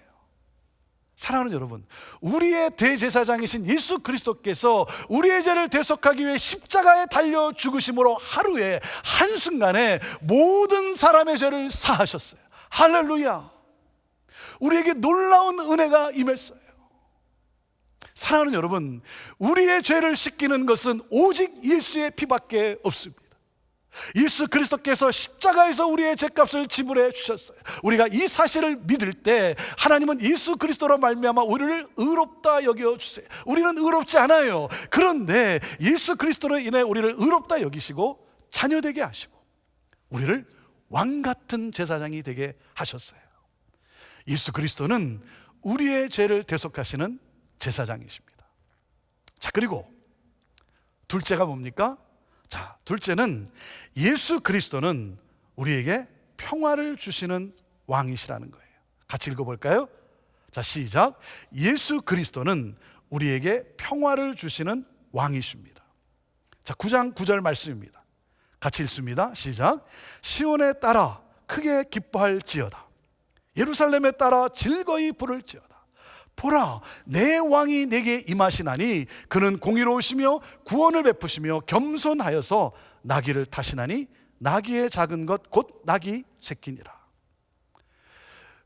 사랑하는 여러분, 우리의 대제사장이신 예수 그리스도께서 우리의 죄를 대속하기 위해 십자가에 달려 죽으심으로 하루에 한순간에 모든 사람의 죄를 사하셨어요. 할렐루야. 우리에게 놀라운 은혜가 임했어요. 사랑하는 여러분, 우리의 죄를 씻기는 것은 오직 예수의 피밖에 없습니다. 예수 그리스도께서 십자가에서 우리의 죄값을 지불해 주셨어요. 우리가 이 사실을 믿을 때 하나님은 예수 그리스도로 말미암아 우리를 의롭다 여겨 주세요. 우리는 의롭지 않아요. 그런데 예수 그리스도로 인해 우리를 의롭다 여기시고 자녀되게 하시고 우리를 왕 같은 제사장이 되게 하셨어요. 예수 그리스도는 우리의 죄를 대속하시는 제사장이십니다. 자, 그리고 둘째가 뭡니까? 자, 둘째는 예수 그리스도는 우리에게 평화를 주시는 왕이시라는 거예요. 같이 읽어볼까요? 자, 시작. 예수 그리스도는 우리에게 평화를 주시는 왕이십니다. 자, 9장 9절 말씀입니다. 같이 읽습니다. 시작. 시온에 따라 크게 기뻐할지어다. 예루살렘에 따라 즐거이 부를지어다. 보라, 내 왕이 내게 임하시나니 그는 공의로우시며 구원을 베푸시며 겸손하여서 나귀를 타시나니 나귀의 작은 것 곧 나귀 새끼니라.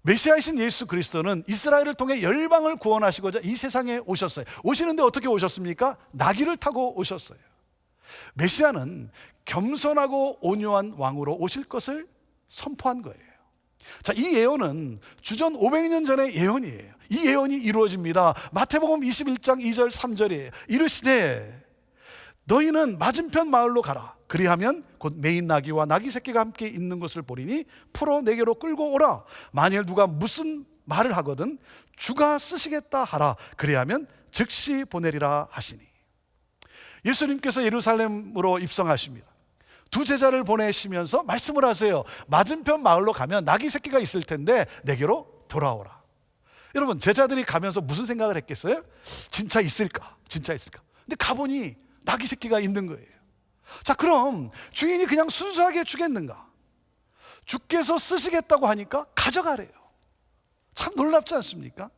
메시아이신 예수 그리스도는 이스라엘을 통해 열방을 구원하시고자 이 세상에 오셨어요. 오시는데 어떻게 오셨습니까? 나귀를 타고 오셨어요. 메시아는 겸손하고 온유한 왕으로 오실 것을 선포한 거예요. 자, 이 예언은 주전 500년 전의 예언이에요. 이 예언이 이루어집니다. 마태복음 21장 2절 3절이에요. 이르시되 너희는 맞은편 마을로 가라. 그리하면 곧 매인 나귀와 나귀 새끼가 함께 있는 것을 보리니 풀어 내게로 끌고 오라. 만일 누가 무슨 말을 하거든 주가 쓰시겠다 하라. 그리하면 즉시 보내리라 하시니. 예수님께서 예루살렘으로 입성하십니다. 두 제자를 보내시면서 말씀을 하세요. 맞은편 마을로 가면 나귀 새끼가 있을 텐데 내게로 돌아오라. 여러분, 제자들이 가면서 무슨 생각을 했겠어요? 진짜 있을까? 진짜 있을까? 근데 가보니 나귀 새끼가 있는 거예요. 자, 그럼 주인이 그냥 순수하게 주겠는가? 주께서 쓰시겠다고 하니까 가져가래요. 참 놀랍지 않습니까?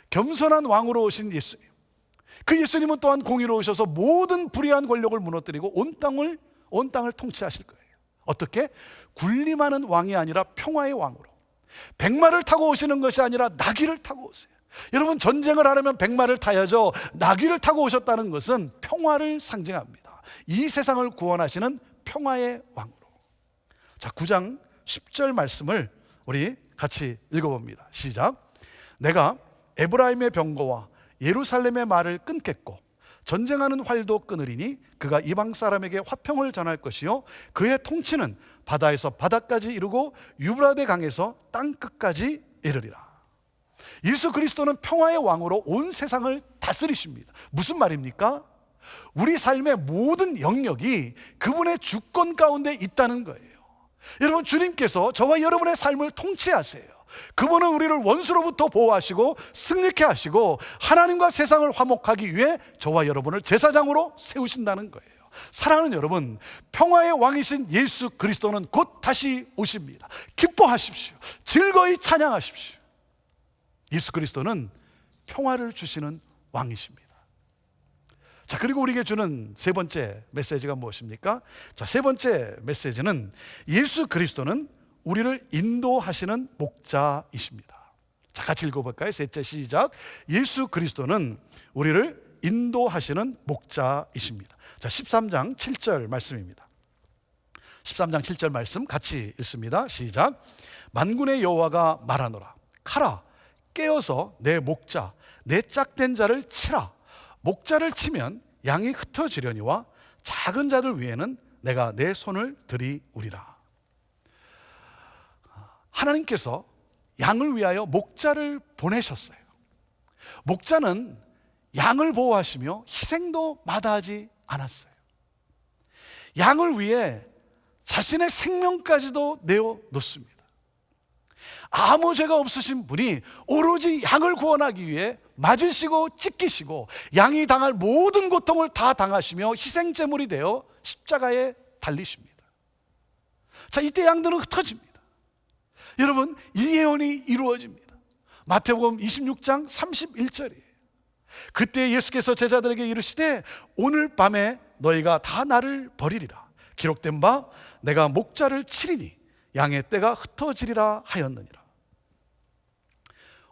겸손한 왕으로 오신 예수님, 그 예수님은 또한 공의로우셔서 모든 불의한 권력을 무너뜨리고 온 땅을 통치하실 거예요. 어떻게? 군림하는 왕이 아니라 평화의 왕으로, 백마를 타고 오시는 것이 아니라 나귀를 타고 오세요. 여러분, 전쟁을 하려면 백마를 타야죠. 나귀를 타고 오셨다는 것은 평화를 상징합니다. 이 세상을 구원하시는 평화의 왕으로. 자, 9장 10절 말씀을 우리 같이 읽어봅니다. 시작. 내가 에브라임의 병거와 예루살렘의 말을 끊겠고 전쟁하는 활도 끊으리니 그가 이방 사람에게 화평을 전할 것이요 그의 통치는 바다에서 바다까지 이르고 유브라데 강에서 땅 끝까지 이르리라. 예수 그리스도는 평화의 왕으로 온 세상을 다스리십니다. 무슨 말입니까? 우리 삶의 모든 영역이 그분의 주권 가운데 있다는 거예요. 여러분, 주님께서 저와 여러분의 삶을 통치하세요. 그분은 우리를 원수로부터 보호하시고 승리케 하시고 하나님과 세상을 화목하기 위해 저와 여러분을 제사장으로 세우신다는 거예요. 사랑하는 여러분, 평화의 왕이신 예수 그리스도는 곧 다시 오십니다. 기뻐하십시오. 즐거이 찬양하십시오. 예수 그리스도는 평화를 주시는 왕이십니다. 자, 그리고 우리에게 주는 세 번째 메시지가 무엇입니까? 자, 세 번째 메시지는 예수 그리스도는 우리를 인도하시는 목자이십니다. 자, 같이 읽어볼까요? 셋째, 시작. 예수 그리스도는 우리를 인도하시는 목자이십니다. 자, 13장 7절 말씀입니다. 13장 7절 말씀 같이 읽습니다. 시작. 만군의 여호와가 말하노라. 가라, 깨어서 내 목자, 내 짝된 자를 치라. 목자를 치면 양이 흩어지려니와 작은 자들 위에는 내가 내 손을 들이우리라. 하나님께서 양을 위하여 목자를 보내셨어요. 목자는 양을 보호하시며 희생도 마다하지 않았어요. 양을 위해 자신의 생명까지도 내어놓습니다. 아무 죄가 없으신 분이 오로지 양을 구원하기 위해 맞으시고 찢기시고 양이 당할 모든 고통을 다 당하시며 희생제물이 되어 십자가에 달리십니다. 자, 이때 양들은 흩어집니다. 여러분, 이 예언이 이루어집니다. 마태복음 26장 31절이에요. 그때 예수께서 제자들에게 이르시되 오늘 밤에 너희가 다 나를 버리리라. 기록된 바 내가 목자를 치리니 양의 떼가 흩어지리라 하였느니라.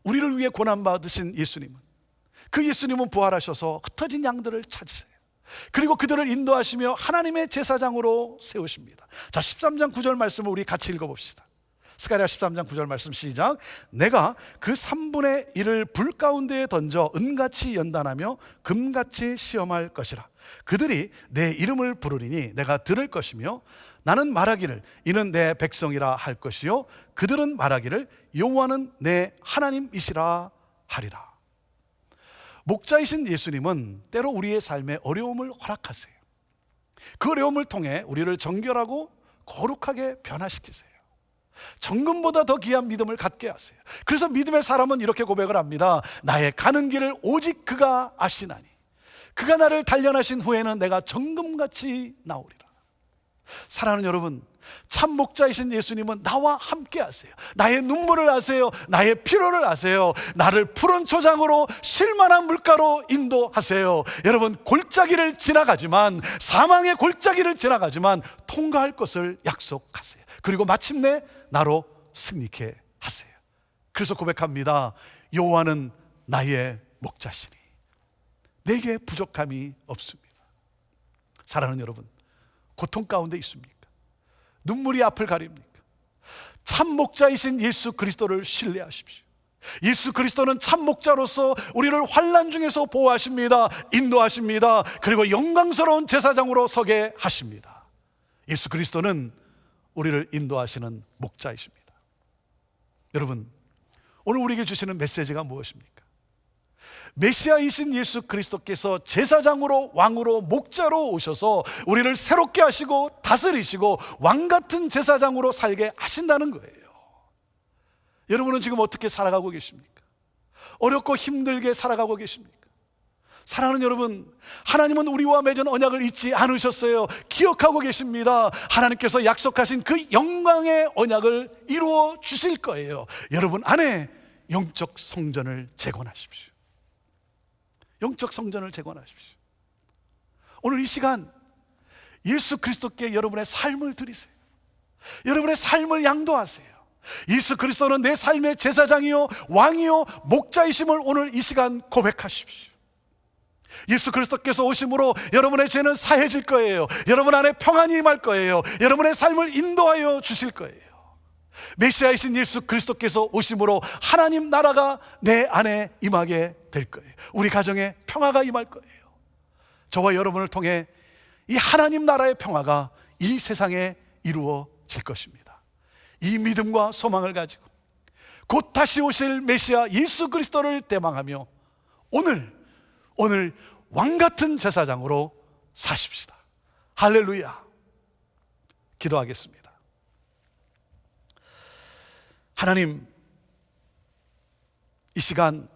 우리를 위해 고난받으신 예수님은, 그 예수님은 부활하셔서 흩어진 양들을 찾으세요. 그리고 그들을 인도하시며 하나님의 제사장으로 세우십니다. 자, 13장 9절 말씀을 우리 같이 읽어봅시다. 스가랴 13장 9절 말씀 시작. 내가 그 3분의 1을 불 가운데에 던져 은같이 연단하며 금같이 시험할 것이라. 그들이 내 이름을 부르리니 내가 들을 것이며 나는 말하기를 이는 내 백성이라 할 것이요 그들은 말하기를 여호와는 내 하나님이시라 하리라. 목자이신 예수님은 때로 우리의 삶에 어려움을 허락하세요. 그 어려움을 통해 우리를 정결하고 거룩하게 변화시키세요. 정금보다 더 귀한 믿음을 갖게 하세요. 그래서 믿음의 사람은 이렇게 고백을 합니다. 나의 가는 길을 오직 그가 아시나니 그가 나를 단련하신 후에는 내가 정금같이 나오리라. 사랑하는 여러분, 참 목자이신 예수님은 나와 함께 하세요. 나의 눈물을 아세요. 나의 피로를 아세요. 나를 푸른 초장으로 쉴만한 물가로 인도하세요. 여러분, 골짜기를 지나가지만, 사망의 골짜기를 지나가지만 통과할 것을 약속하세요. 그리고 마침내 나로 승리케 하세요. 그래서 고백합니다. 여호와는 나의 목자시니 내게 부족함이 없습니다. 사랑하는 여러분, 고통 가운데 있습니까? 눈물이 앞을 가립니까? 참 목자이신 예수 그리스도를 신뢰하십시오. 예수 그리스도는 참 목자로서 우리를 환난 중에서 보호하십니다. 인도하십니다. 그리고 영광스러운 제사장으로 서게 하십니다. 예수 그리스도는 우리를 인도하시는 목자이십니다. 여러분, 오늘 우리에게 주시는 메시지가 무엇입니까? 메시아이신 예수 그리스도께서 제사장으로, 왕으로, 목자로 오셔서 우리를 새롭게 하시고 다스리시고 왕같은 제사장으로 살게 하신다는 거예요. 여러분은 지금 어떻게 살아가고 계십니까? 어렵고 힘들게 살아가고 계십니까? 사랑하는 여러분, 하나님은 우리와 맺은 언약을 잊지 않으셨어요. 기억하고 계십니다. 하나님께서 약속하신 그 영광의 언약을 이루어 주실 거예요. 여러분 안에 영적 성전을 재건하십시오. 영적 성전을 재건하십시오. 오늘 이 시간 예수 그리스도께 여러분의 삶을 드리세요. 여러분의 삶을 양도하세요. 예수 그리스도는 내 삶의 제사장이요 왕이요 목자이심을 오늘 이 시간 고백하십시오. 예수 그리스도께서 오심으로 여러분의 죄는 사해질 거예요. 여러분 안에 평안이 임할 거예요. 여러분의 삶을 인도하여 주실 거예요. 메시아이신 예수 그리스도께서 오심으로 하나님 나라가 내 안에 임하게 될 거예요. 우리 가정에 평화가 임할 거예요. 저와 여러분을 통해 이 하나님 나라의 평화가 이 세상에 이루어질 것입니다. 이 믿음과 소망을 가지고 곧 다시 오실 메시아 예수 그리스도를 대망하며 오늘 왕같은 제사장으로 사십시다. 할렐루야. 기도하겠습니다. 하나님, 이 시간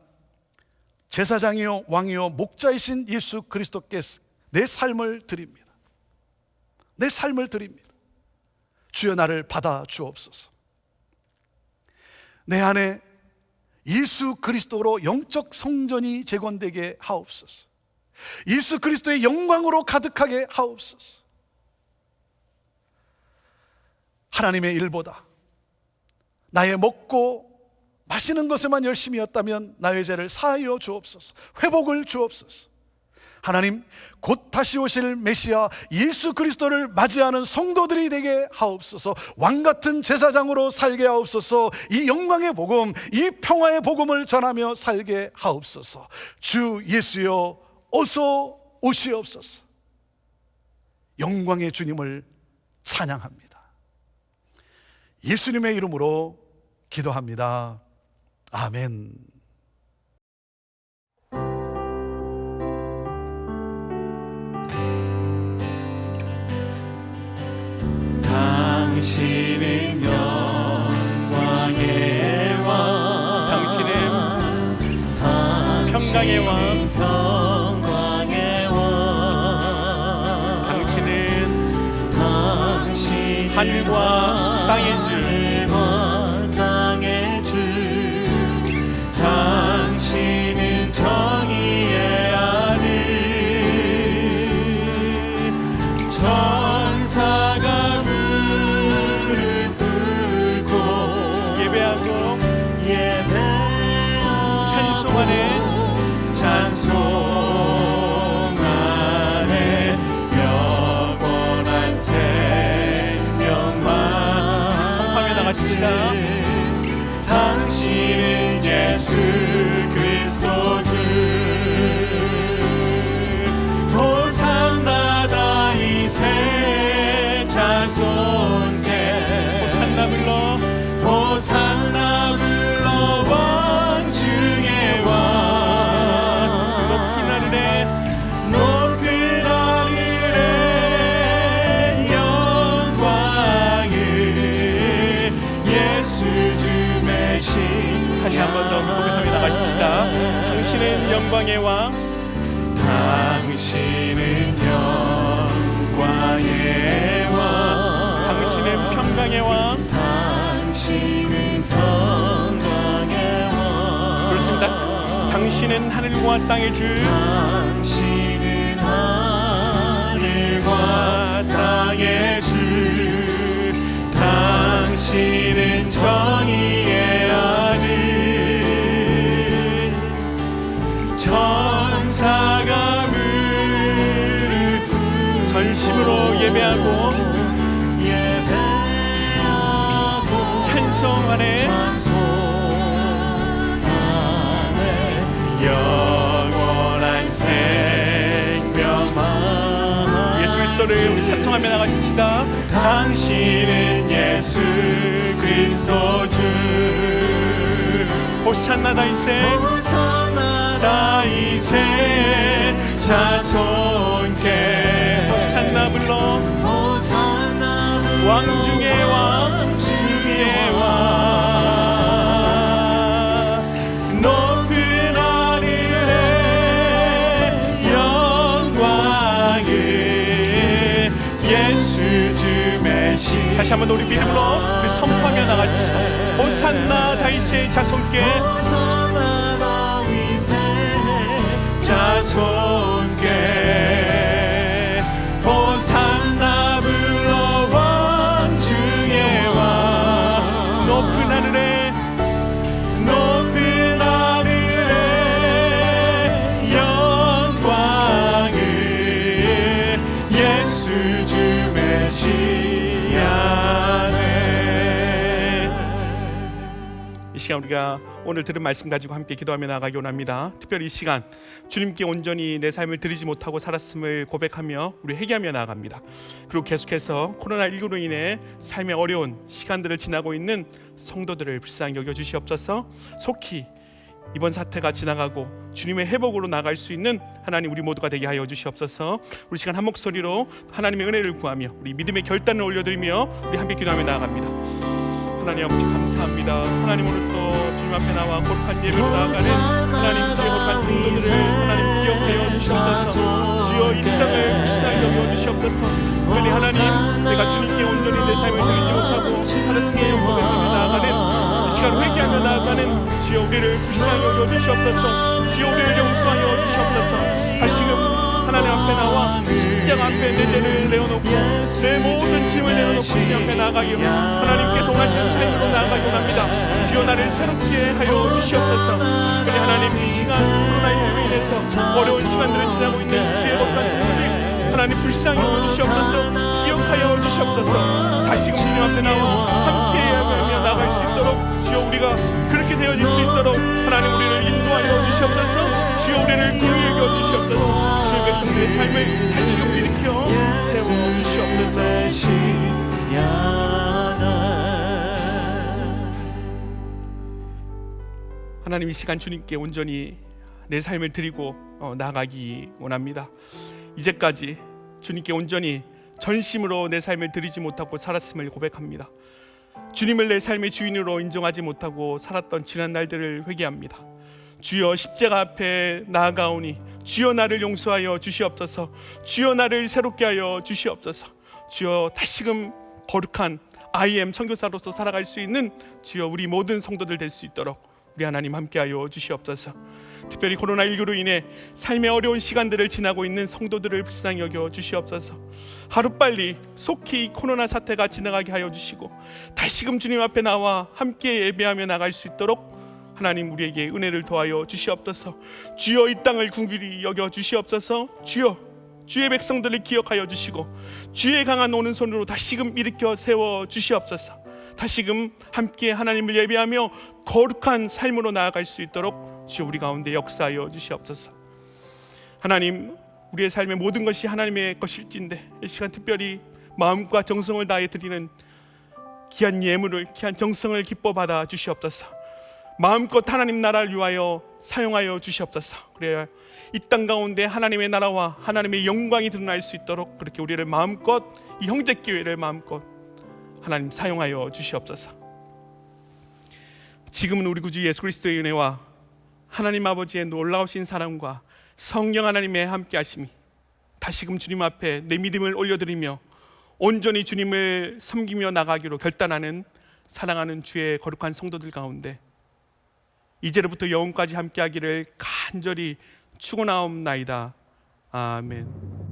제사장이요 왕이요 목자이신 예수 그리스도께서 내 삶을 드립니다. 내 삶을 드립니다. 주여 나를 받아 주옵소서. 내 안에 예수 그리스도로 영적 성전이 재건되게 하옵소서. 예수 그리스도의 영광으로 가득하게 하옵소서. 하나님의 일보다 나의 먹고 마시는 것에만 열심이었다면 나의 죄를 사하여 주옵소서. 회복을 주옵소서. 하나님, 곧 다시 오실 메시아 예수 그리스도를 맞이하는 성도들이 되게 하옵소서. 왕같은 제사장으로 살게 하옵소서. 이 영광의 복음, 이 평화의 복음을 전하며 살게 하옵소서. 주 예수여 어서 오시옵소서. 영광의 주님을 찬양합니다. 예수님의 이름으로 기도합니다. 아멘.
당신은 영광의 왕,
당신은 평강의 왕, 당신은 하늘과 땅의 주,
당신은 정의의 아들, 천사가 무릎 꿇고
예배하고
찬송하네 영원한 생명만
선포하며 나가십니다.
당신은 예수 그리스도 주, 호산나 다윗의 자손께
호산나 불러,
호산나 불러 왕 중의 왕,
높은 하늘에
높은 하늘에 영광을 예수 주 메신.
다시 한 번 더 고백하며 나가십시다. 당신은 영광의 왕,
당신은 영광의 왕,
당신은 평강의 왕,
당신은 평강의 왕.
그렇습니다. 당신은 하늘과 땅의 주,
당신은 하늘과 땅의 주, 당신은 정의의 아들, 천사가 무릎 꿇고
전심으로 예배하고 찬송하네
영원한 생명만.
예수 그리스도를 우리 찬송하며 나가십시다.
당신은 예수 그리스도 주,
호산나 다윗의
호산나 다윗의 자손께
호산나 불러,
호산나 불러
왕 중의 왕,
중의 왕.
다시 한번 우리 믿음으로 우리 선포하며 나가십시다. 호산나 다윗의 자손께,
호산나 다윗의 자손께,
호산나 불러 왕 중의 왕. 높은 하늘에 높은 하늘에 영광을 예수 주 메시아네. 이 시간 우리가 오늘 들은 말씀 가지고 함께 기도하며 나아가기 원합니다. 특별히 이 시간 주님께 온전히 내 삶을 드리지 못하고 살았음을 고백하며 우리 회개하며 나아갑니다. 그리고 계속해서 코로나19로 인해 삶의 어려운 시간들을 지나고 있는 성도들을 불쌍히 여겨주시옵소서. 속히 이번 사태가 지나가고 주님의 회복으로 나갈 수 있는 하나님 우리 모두가 되게 하여 주시옵소서. 우리 시간 한 목소리로 하나님의 은혜를 구하며 우리 믿음의 결단을 올려드리며 우리 함께 기도하며 나아갑니다. 하나님 아버지 감사합니다. 하나님 오늘 또 주님 앞에 나와 거룩한 예배로 나아가는 하나님 주의 거룩한 성도들을 하나님 기억하여 주시옵소서. 주여 이 땅을 불쌍히 여겨주시옵소서. 특별히 하나님 내가 주님께 온전히 내 삶을 드리지 못하고 살았음을 고백하며 나아가는 이 시간 회개하며 나아가는 주여 우리를 불쌍히 여겨주시옵소서. 주여 우리를 용서하여 주시옵소서. 다시금 하나님 앞에 나와 십자가 앞에 내 죄를 내어놓고 내 모든 짐을 내어놓고 주님 앞에 나아가기 하나님께서 원하시는 삶으로 나아가기 원합니다. 주여 나를 새롭게 하여 주시옵소서. 특별히 하나님 이 시간 코로나19로 인해서 어려운 시간들을 지나고 있는 주의 거룩한 성도들 하나님 불쌍히 여겨주시옵소서. 기억하여 주시옵소서. 다시금 주님 앞에 나와 함께 하며 나아갈 수 있도록 주여 우리가 그렇게 되어질 수 있도록 하나님 우리를 인도하여 주시옵소서. 주여 우리를 긍휼히 여겨 주시옵소서. 주의 백성들의 삶을 다시금 일으켜 세워주시옵소서. 하나님 이 시간 주님께 온전히 내 삶을 드리고 나아가기 원합니다. 이제까지 주님께 온전히 전심으로 내 삶을 드리지 못하고 살았음을 고백합니다. 주님을 내 삶의 주인으로 인정하지 못하고 살았던 지난 날들을 회개합니다. 주여 십자가 앞에 나아가오니 주여 나를 용서하여 주시옵소서. 주여 나를 새롭게 하여 주시옵소서. 주여 다시금 거룩한 IM 선교사로서 살아갈 수 있는 주여 우리 모든 성도들 될 수 있도록 우리 하나님 함께하여 주시옵소서. 특별히 코로나19로 인해 삶의 어려운 시간들을 지나고 있는 성도들을 불쌍히 여겨 주시옵소서. 하루빨리 속히 이 코로나 사태가 지나가게 하여 주시고 다시금 주님 앞에 나와 함께 예배하며 나갈 수 있도록 하나님 우리에게 은혜를 더하여 주시옵소서. 주여 이 땅을 긍휼히 여겨 주시옵소서. 주여 주의 백성들을 기억하여 주시고 주의 강한 오른손으로 다시금 일으켜 세워 주시옵소서. 다시금 함께 하나님을 예배하며 거룩한 삶으로 나아갈 수 있도록 주여 우리 가운데 역사하여 주시옵소서. 하나님 우리의 삶의 모든 것이 하나님의 것일진데 이 시간 특별히 마음과 정성을 다해 드리는 귀한 예물을 귀한 정성을 기뻐 받아 주시옵소서. 마음껏 하나님 나라를 위하여 사용하여 주시옵소서. 그래야 이 땅 가운데 하나님의 나라와 하나님의 영광이 드러날 수 있도록 그렇게 우리를 마음껏 이 형제교회를 마음껏 하나님 사용하여 주시옵소서. 지금은 우리 구주 예수 그리스도의 은혜와 하나님 아버지의 놀라우신 사랑과 성령 하나님의 함께 하심이 다시금 주님 앞에 내 믿음을 올려드리며 온전히 주님을 섬기며 나가기로 결단하는 사랑하는 주의 거룩한 성도들 가운데 이제로부터 영원까지 함께 하기를 간절히 축원하옵나이다. 아멘.